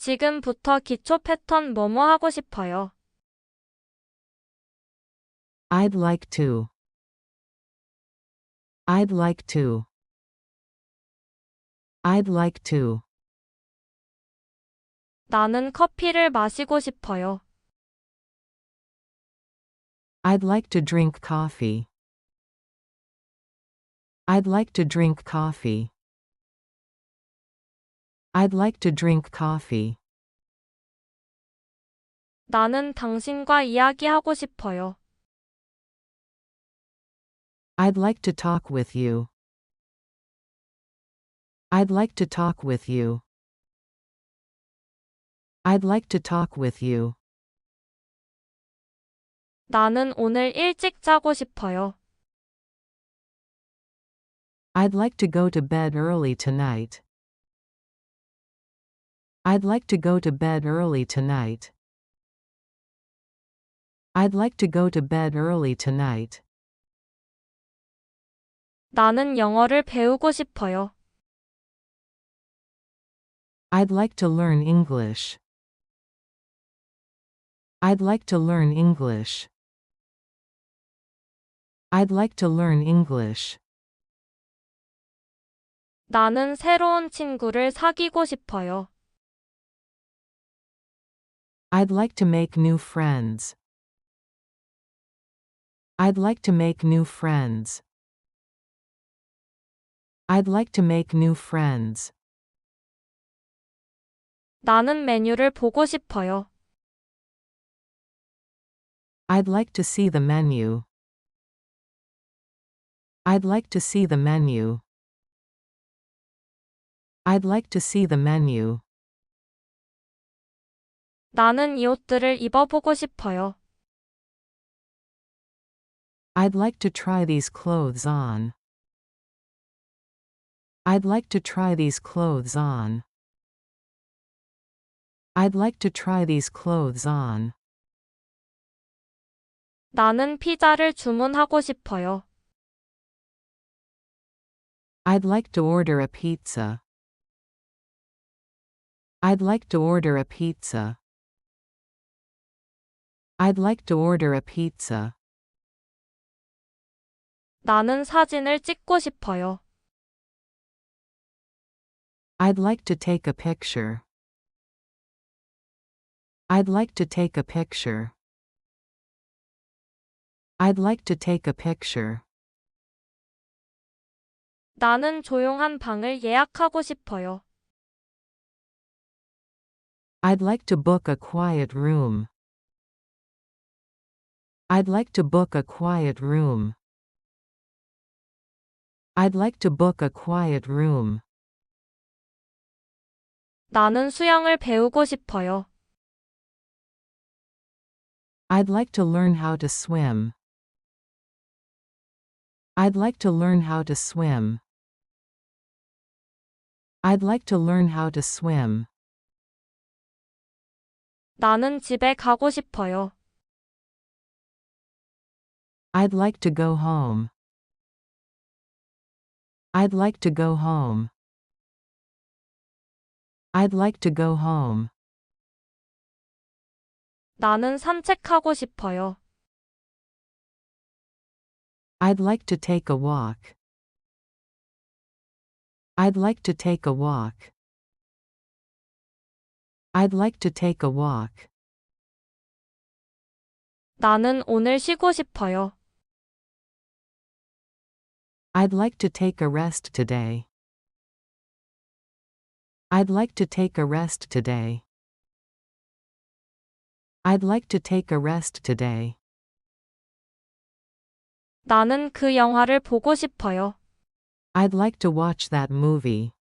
지금부터 기초 패턴 뭐뭐 하고 싶어요. I'd like to. I'd like to. I'd like to. 나는 커피를 마시고 싶어요. I'd like to drink coffee. I'd like to drink coffee. I'd like to drink coffee. 나는 당신과 이야기하고 싶어요. I'd like to talk with you. I'd like to talk with you. I'd like to talk with you. 나는 오늘 일찍 자고 싶어요. I'd like to go to bed early tonight. I'd like to go to bed early tonight. I'd like to go to bed early tonight. 나는 영어를 배우고 싶어요. I'd like to learn English. I'd like to learn English. I'd like to learn English. 나는 새로운 친구를 사귀고 싶어요. I'd like to make new friends. I'd like to make new friends. I'd like to make new friends. 나는 메뉴를 보고 싶어요. I'd like to see the menu. I'd like to see the menu. I'd like to see the menu. 나는 이 옷들을 입어보고 싶어요. I'd like to try these clothes on. I'd like to try these clothes on. I'd like to try these clothes on. 나는 피자를 주문하고 싶어요. I'd like to order a pizza. I'd like to order a pizza. I'd like to order a pizza. 나는 사진을 찍고 싶어요. I'd like to take a picture. I'd like to take a picture. I'd like to take a picture. 나는 조용한 방을 예약하고 싶어요. I'd like to book a quiet room. I'd like to book a quiet room. I'd like to book a quiet room. 나는 수영을 배우고 싶어요. I'd like to learn how to swim. I'd like to learn how to swim. I'd like to learn how to swim. 나는 집에 가고 싶어요. I'd like to go home. I'd like to go home. I'd like to go home. 나는 산책하고 싶어요. I'd like to take a walk. I'd like to take a walk. I'd like to take a walk. 나는 오늘 쉬고 싶어요. I'd like to take a rest today. I'd like to take a rest today. I'd like to take a rest today. 나는 그 영화를 보고 싶어요. I'd like to watch that movie.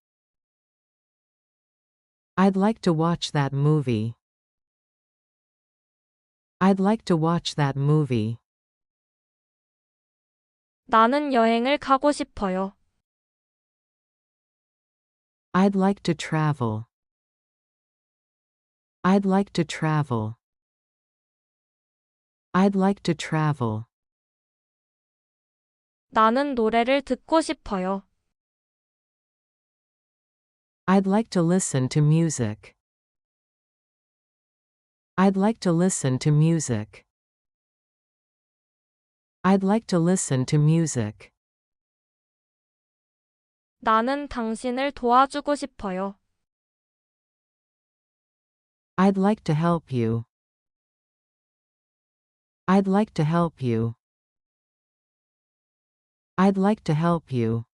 I'd like to watch that movie. I'd like to watch that movie. 나는 여행을 가고 싶어요. I'd like to travel. I'd like to travel. I'd like to travel. 나는 노래를 듣고 싶어요. I'd like to listen to music. I'd like to listen to music. I'd like to listen to music. 나는 당신을 도와주고 싶어요. I'd like to help you. I'd like to help you. I'd like to help you.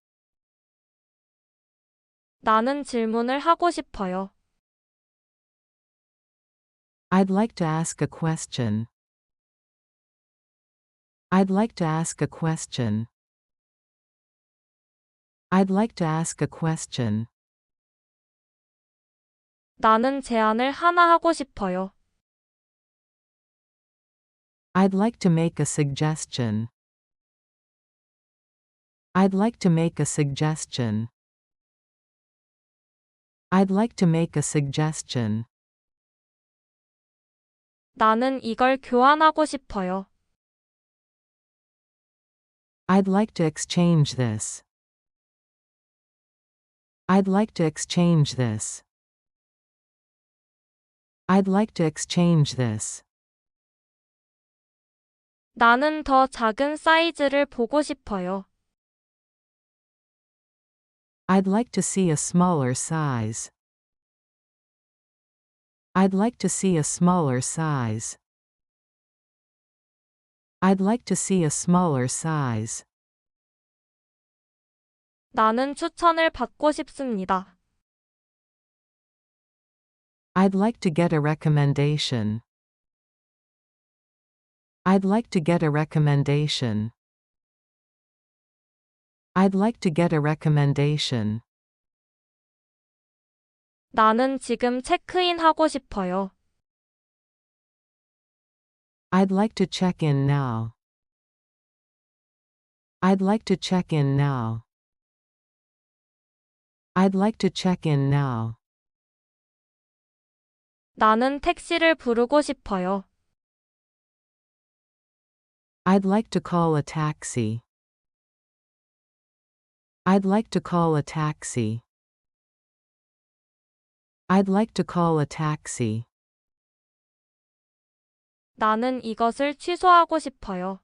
나는 질문을 하고 싶어요. I'd like to ask a question. I'd like to ask a question. I'd like to ask a question. 나는 제안을 하나 하고 싶어요. I'd like to make a suggestion. I'd like to make a suggestion. I'd like to make a suggestion. 나는 이걸 교환하고 싶어요. I'd like to exchange this. I'd like to exchange this. I'd like to exchange this. 나는 더 작은 사이즈를 보고 싶어요. I'd like to see a smaller size. I'd like to see a smaller size. I'd like to see a smaller size. 나는 추천을 받고 싶습니다. I'd like to get a recommendation. I'd like to get a recommendation. I'd like to get a recommendation. 나는 지금 체크인하고 싶어요. I'd like to check in now. I'd like to check in now. I'd like to check in now. 나는 택시를 부르고 싶어요. I'd like to call a taxi. I'd like to call a taxi. I'd like to call a taxi. 나는 이것을 취소하고 싶어요.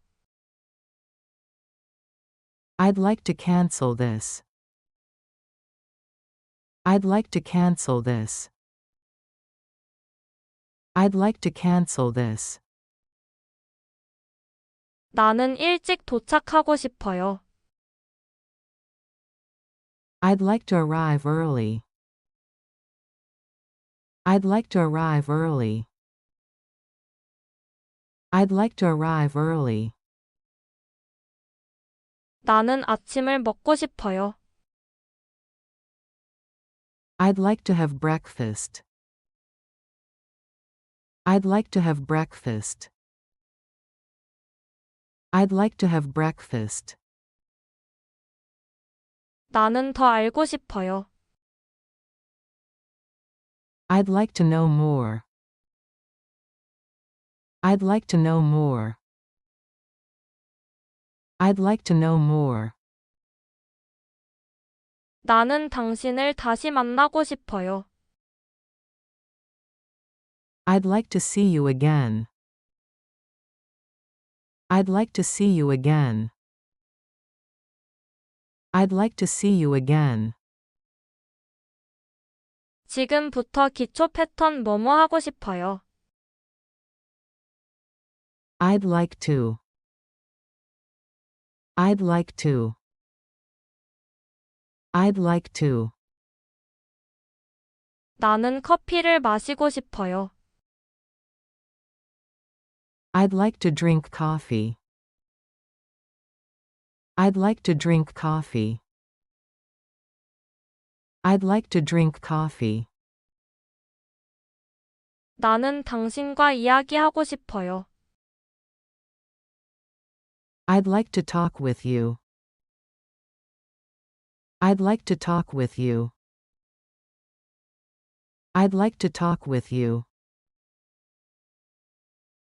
I'd like to cancel this. I'd like to cancel this. I'd like to cancel this. 나는 일찍 도착하고 싶어요. I'd like to arrive early. I'd like to arrive early. I'd like to arrive early. 나는 아침을 먹고 싶어요. I'd like to have breakfast. I'd like to have breakfast. I'd like to have breakfast. 나는 더 알고 싶어요. I'd like to know more. I'd like to know more. I'd like to know more. 나는 당신을 다시 만나고 싶어요. I'd like to see you again. I'd like to see you again. I'd like to see you again. 지금부터 기초 패턴 뭐뭐 하고 싶어요. I'd like to. I'd like to. I'd like to. 나는 커피를 마시고 싶어요. I'd like to drink coffee. I'd like to drink coffee. I'd like to drink coffee. 나는 당신과 이야기하고 싶어요. I'd like to talk with you. I'd like to talk with you. I'd like to talk with you.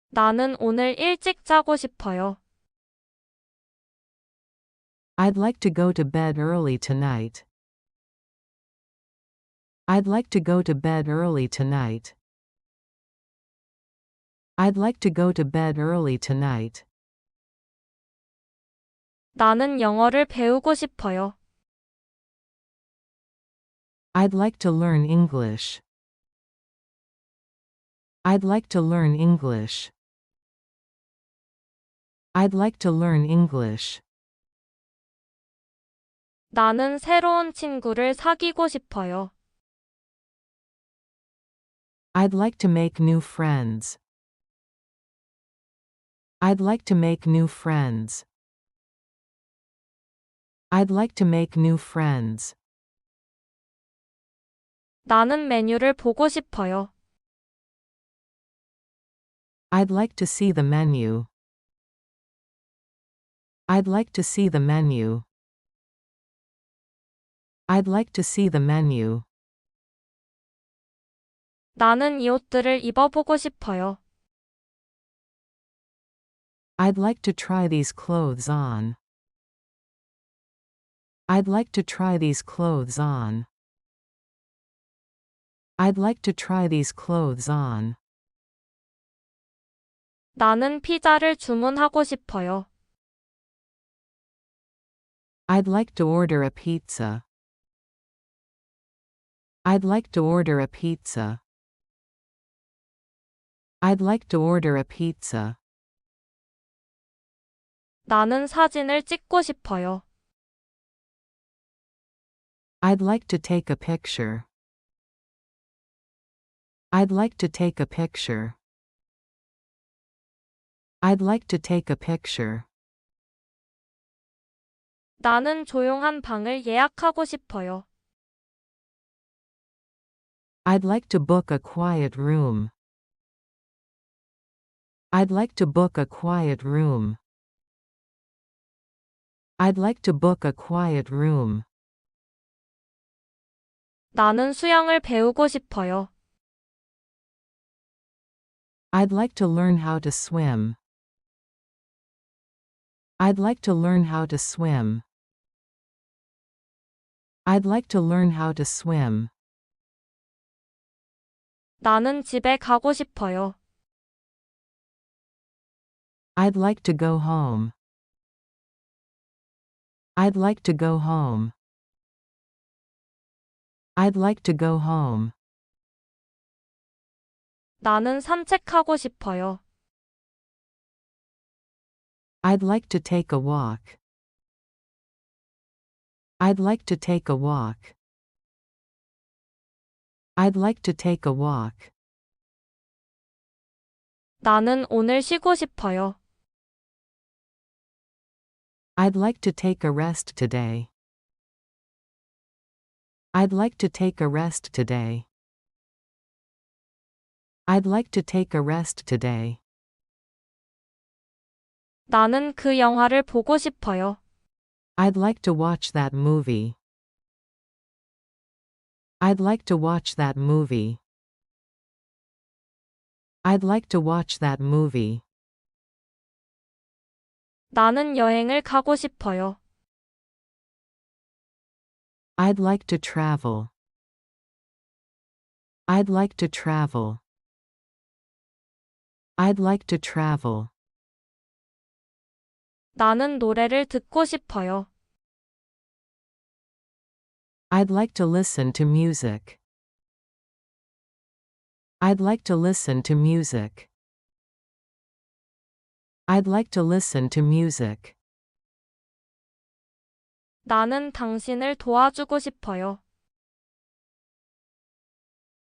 나는 오늘 일찍 자고 싶어요. I'd like to go to bed early tonight. I'd like to go to bed early tonight. I'd like to go to bed early tonight. 나는 영어를 배우고 싶어요. I'd like to learn English. I'd like to learn English. I'd like to learn English. 나는 새로운 친구를 사귀고 싶어요. I'd like to make new friends. I'd like to make new friends. I'd like to make new friends. 나는 메뉴를 보고 싶어요. I'd like to see the menu. I'd like to see the menu. I'd like to see the menu. 나는 이 옷들을 입어보고 싶어요. I'd like to try these clothes on. I'd like to try these clothes on. I'd like to try these clothes on. 나는 피자를 주문하고 싶어요. I'd like to order a pizza. I'd like to order a pizza. I'd like to order a pizza. 나는 사진을 찍고 싶어요. I'd like to take a picture. I'd like to take a picture. I'd like to take a picture. 나는 조용한 방을 예약하고 싶어요. I'd like to book a quiet room. I'd like to book a quiet room. I'd like to book a quiet room. 나는 수영을 배우고 싶어요. I'd like to learn how to swim. I'd like to learn how to swim. I'd like to learn how to swim. 나는 집에 가고 싶어요. I'd like to go home. I'd like to go home. I'd like to go home. 나는 산책하고 싶어요. I'd like to take a walk. I'd like to take a walk. I'd like to take a walk. 나는 오늘 쉬고 싶어요. I'd like to take a rest today. I'd like to take a rest today. I'd like to take a rest today. 나는 그 영화를 보고 싶어요. I'd like to watch that movie. I'd like to watch that movie. I'd like to watch that movie. 나는 여행을 가고 싶어요. I'd like to travel. I'd like to travel. I'd like to travel. 나는 노래를 듣고 싶어요. I'd like to listen to music. I'd like to listen to music. I'd like to listen to music. 나는 당신을 도와주고 싶어요.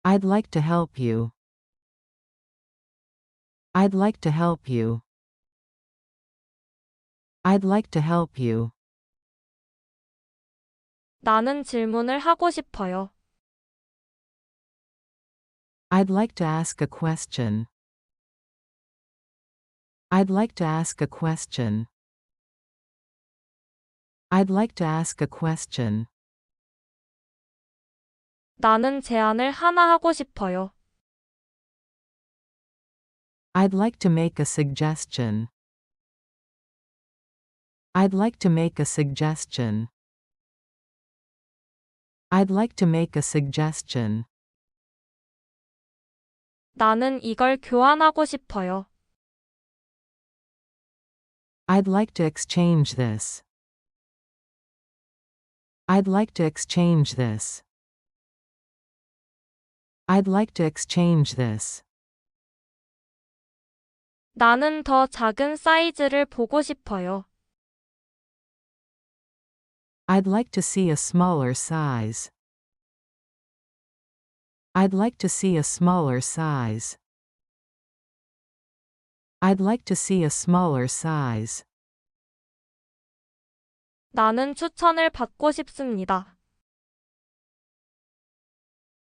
I'd like to help you. I'd like to help you. I'd like to help you. 나는 질문을 하고 싶어요. I'd like to ask a question. I'd like to ask a question. I'd like to ask a question. 나는 제안을 하나 하고 싶어요. I'd like to make a suggestion. I'd like to make a suggestion. I'd like to make a suggestion. 나는 이걸 교환하고 싶어요. I'd like to exchange this. I'd like to exchange this. I'd like to exchange this. 나는 더 작은 사이즈를 보고 싶어요. I'd like to see a smaller size. I'd like to see a smaller size. I'd like to see a smaller size. 나는 추천을 받고 싶습니다.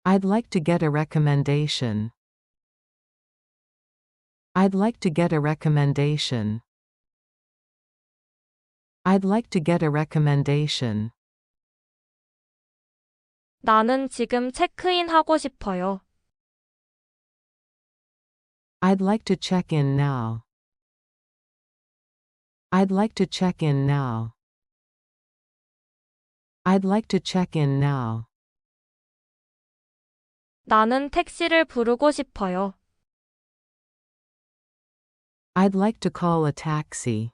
I'd like to get a recommendation. I'd like to get a recommendation. I'd like to get a recommendation. 나는 지금 체크인하고 싶어요. I'd like to check in now. I'd like to check in now. I'd like to check in now. 나는 택시를 부르고 싶어요. I'd like to call a taxi.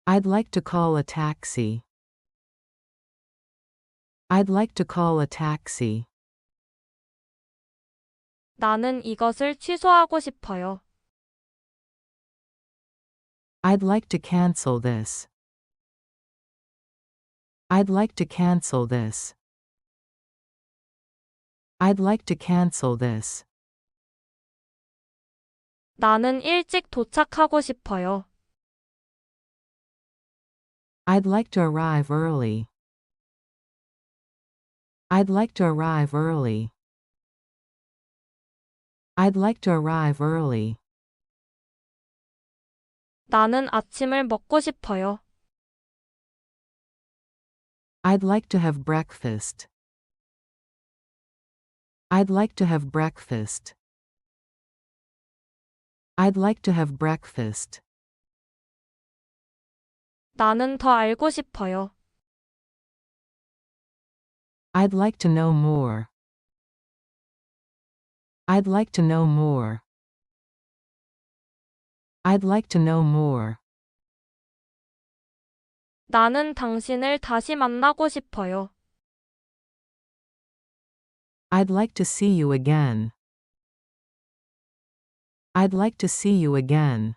I'd like to call a taxi. I'd like to call a taxi. 나는 이것을 취소하고 싶어요. I'd like to cancel this. I'd like to cancel this. I'd like to cancel this. 나는 일찍 도착하고 싶어요. I'd like to arrive early. I'd like to arrive early. I'd like to arrive early. 나는 아침을 먹고 싶어요. I'd like to have breakfast. I'd like to have breakfast. I'd like to have breakfast. 나는 더 알고 싶어요. I'd like to know more. I'd like to know more. I'd like to know more. 나는 당신을 다시 만나고 싶어요. I'd like to see you again. I'd like to see you again.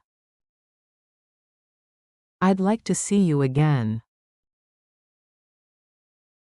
I'd like to see you again.